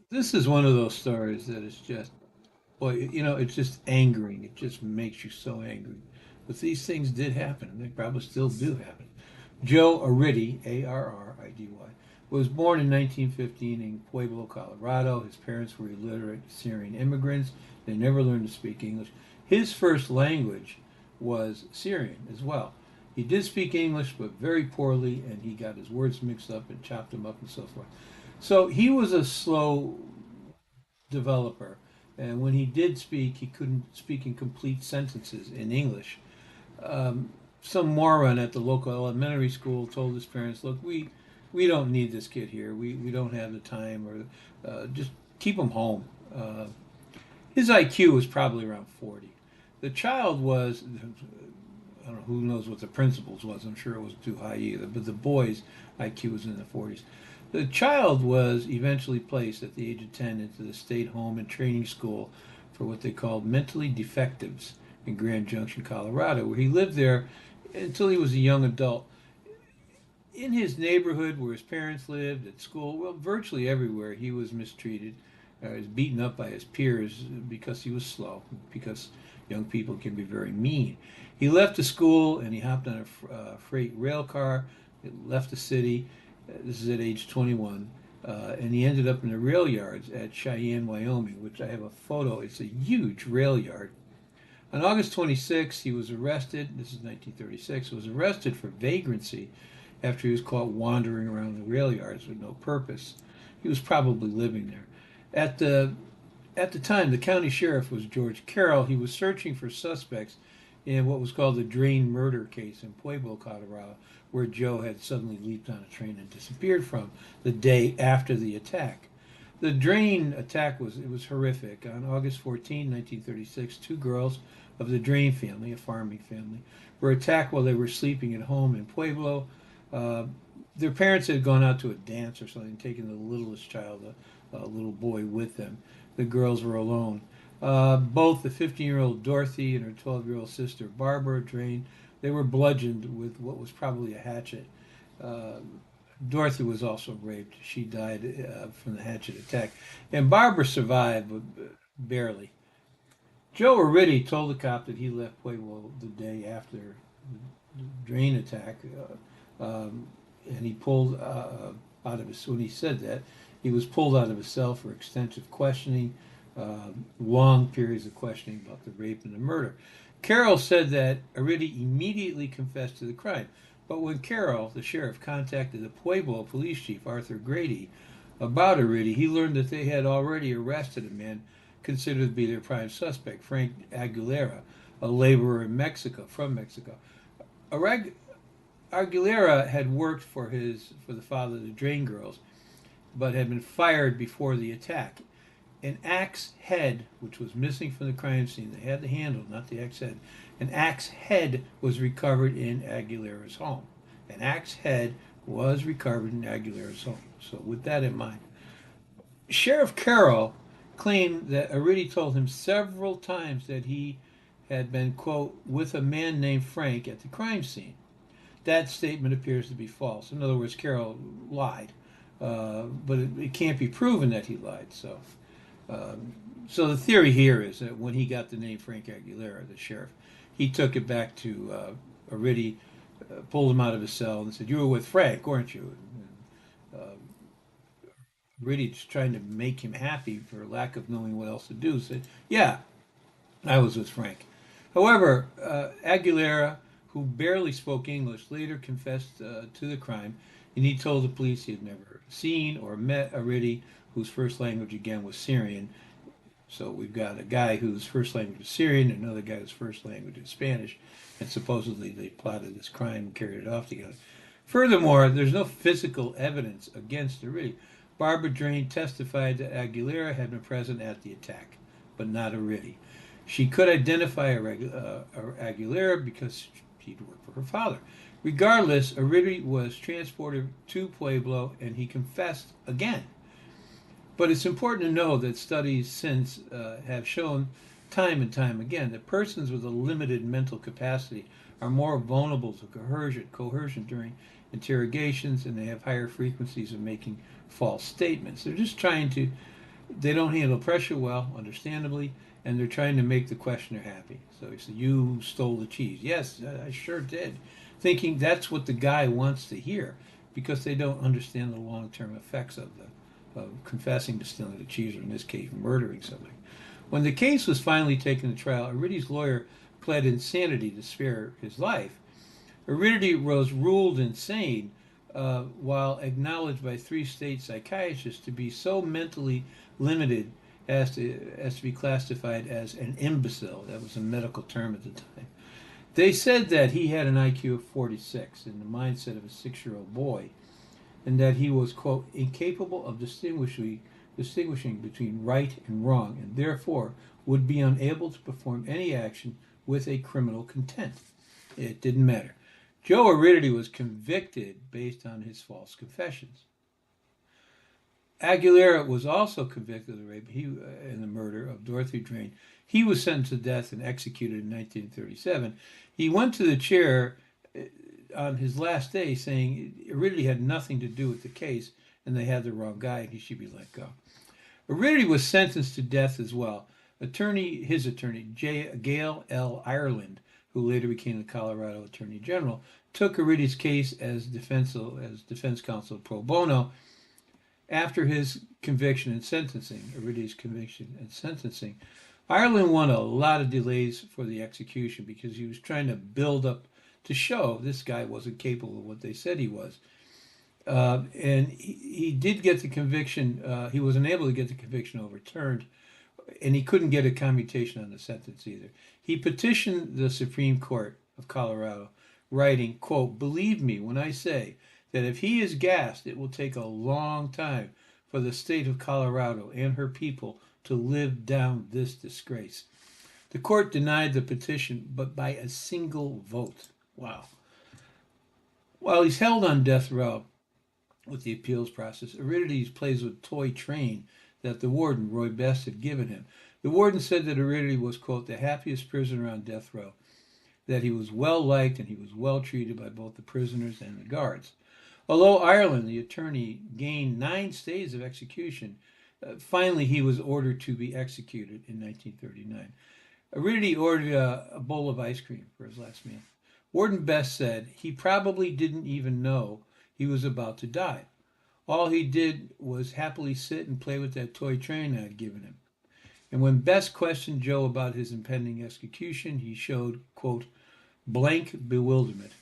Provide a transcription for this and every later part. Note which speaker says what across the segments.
Speaker 1: This is one of those stories that is just, boy, it's just angering. It just makes you so angry. But these things did happen, and they probably still do happen. Joe Arridy, Arridy, was born in 1915 in Pueblo, Colorado. His parents were illiterate Syrian immigrants. They never learned to speak English. His first language was Syrian as well. He did speak English, but very poorly, and he got his words mixed up and chopped them up and so forth. So he was a slow developer. And when he did speak, he couldn't speak in complete sentences in English. Um, some moron at the local elementary school told his parents, "Look, we don't need this kid here. We don't have the time, or just keep him home." His IQ was probably around 40. The child was, I don't know, who knows what the principal's was. I'm sure it wasn't too high either, but the boy's IQ was in the 40s. The child was eventually placed at the age of 10 into the state home and training school for what they called mentally defectives in Grand Junction, Colorado, where he lived there until he was a young adult. In his neighborhood where his parents lived, at school, well, virtually everywhere, he was mistreated. He was beaten up by his peers because he was slow, because young people can be very mean. He left the school and he hopped on a freight rail car. It left the city. This is at age 21. And he ended up in the rail yards at Cheyenne, Wyoming, which I have a photo. It's a huge rail yard. On August 26th, he was arrested. This is 1936. Was arrested for vagrancy after he was caught wandering around the rail yards with no purpose. He was probably living there. At the at the time, the county sheriff was George Carroll. He was searching for suspects in what was called the Drain murder case in Pueblo, Colorado, where Joe had suddenly leaped on a train and disappeared from the day after the attack. The Drain attack was horrific. On August 14, 1936, two girls of the Drain family, a farming family, were attacked while they were sleeping at home in Pueblo. Uh, their parents had gone out to a dance or something, taking the littlest child, a little boy, with them. The girls were alone. Both the 15-year-old Dorothy and her 12-year-old sister Barbara Drain, they were bludgeoned with what was probably a hatchet. Uh, Dorothy was also raped. She died from the hatchet attack. And Barbara survived, but barely. Joe Arridy told the cop that he left Pueblo the day after the Drain attack. And he pulled out of his, when he said that, he was pulled out of his cell for extensive questioning, long periods of questioning about the rape and the murder. Carroll said that Arridy immediately confessed to the crime. But when Carroll, the sheriff, contacted the Pueblo police chief, Arthur Grady, about Arridy, he learned that they had already arrested a man considered to be their prime suspect, Frank Aguilera, a laborer in Mexico, from Mexico. Aguilera had worked for the father of the Drain girls, but had been fired before the attack. An axe head, which was missing from the crime scene, they had the handle, not the axe head. An axe head was recovered in Aguilera's home. An axe head was recovered in Aguilera's home. So, with that in mind, Sheriff Carroll claimed that Arridy told him several times that he had been, quote, with a man named Frank at the crime scene. That statement appears to be false. In other words, Carroll lied, but it can't be proven that he lied. Um, so the theory here is that when he got the name Frank Aguilera, the sheriff, he took it back to Arridy, pulled him out of his cell, and said, "You were with Frank, weren't you?" And, Arridy, just trying to make him happy for lack of knowing what else to do, said, "Yeah, I was with Frank." However, Aguilera, who barely spoke English, later confessed to the crime, and he told the police he had never seen or met Arridy, whose first language again was Syrian. So we've got a guy whose first language is Syrian, and another guy whose first language is Spanish, and supposedly they plotted this crime and carried it off together. Furthermore, there's no physical evidence against Arridy. Barbara Drain testified that Aguilera had been present at the attack, but not Arridy. She could identify Aguilera because he'd worked for her father. Regardless, Arridy was transported to Pueblo and he confessed again. But it's important to know that studies since have shown time and time again that persons with a limited mental capacity are more vulnerable to coercion during interrogations, and they have higher frequencies of making false statements. They're just trying to They don't handle pressure well, understandably, and they're trying to make the questioner happy. So he said, "You stole the cheese." "Yes, I sure did," thinking that's what the guy wants to hear, because they don't understand the long-term effects of confessing to stealing the cheese, or in this case, murdering somebody. When the case was finally taken to trial, Aridy's lawyer pled insanity to spare his life. Arridy was ruled insane, while acknowledged by 3 state psychiatrists to be so mentally limited as to be classified as an imbecile. That was a medical term at the time. They said that he had an IQ of 46 and the mindset of a 6-year-old boy, and that he was, quote, incapable of distinguishing between right and wrong, and therefore would be unable to perform any action with a criminal content. It didn't matter. Joe Arridy was convicted based on his false confessions. Aguilera was also convicted of the rape and the murder of Dorothy Drain. He was sentenced to death and executed in 1937. He went to the chair on his last day saying Arridy had nothing to do with the case and they had the wrong guy and he should be let go. Arridy was sentenced to death as well. His attorney, Gail L. Ireland, who later became the Colorado Attorney General, took Arridy's case as defense counsel pro bono. After his conviction and sentencing, Arridy's conviction and sentencing, Ireland won a lot of delays for the execution because he was trying to build up to show this guy wasn't capable of what they said he was. And he did get the conviction. He was unable to get the conviction overturned, and he couldn't get a commutation on the sentence either. He petitioned the Supreme Court of Colorado, writing, quote, "Believe me when I say that if he is gassed, it will take a long time for the state of Colorado and her people to live down this disgrace." The court denied the petition, but by a single vote. Wow. While he's held on death row with the appeals process, Arridy plays with a toy train that the warden, Roy Best, had given him. The warden said that Arridy was, quote, the happiest prisoner on death row, that he was well liked and he was well treated by both the prisoners and the guards. Although Ireland, the attorney, gained 9 stays of execution, finally he was ordered to be executed in 1939. Arridy ordered a bowl of ice cream for his last meal. Warden Best said he probably didn't even know he was about to die. All he did was happily sit and play with that toy train I'd given him. And when Best questioned Joe about his impending execution, he showed, quote, blank bewilderment.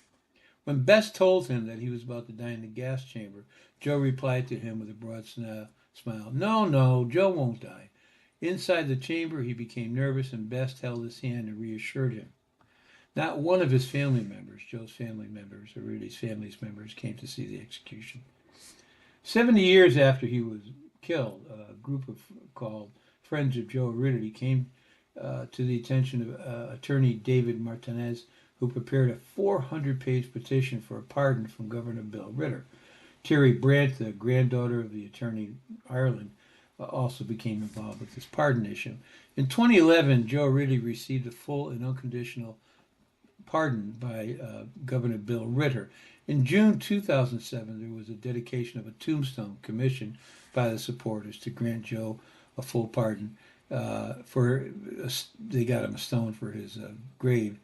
Speaker 1: When Best told him that he was about to die in the gas chamber, Joe replied to him with a broad smile, No, Joe won't die. Inside the chamber, he became nervous, and Best held his hand and reassured him. Not one of his family members, Joe's family members, or Arridy's family's members, came to see the execution. 70 years after he was killed, a group called Friends of Joe Arridy came to the attention of attorney David Martinez, who prepared a 400-page petition for a pardon from Governor Bill Ritter. Terry Brandt, the granddaughter of the attorney Ireland, also became involved with this pardon issue. In 2011, Joe Arridy received a full and unconditional pardon by Governor Bill Ritter. In June 2007, there was a dedication of a tombstone commissioned by the supporters to grant Joe a full pardon. They got him a stone for his grave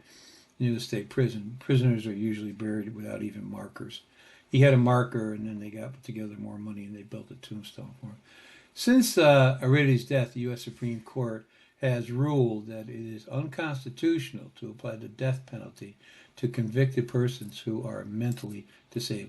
Speaker 1: near the state prison. Prisoners are usually buried without even markers. He had a marker, and then they got together more money and they built a tombstone for him. Since Arridy's death, the U.S. Supreme Court has ruled that it is unconstitutional to apply the death penalty to convicted persons who are mentally disabled.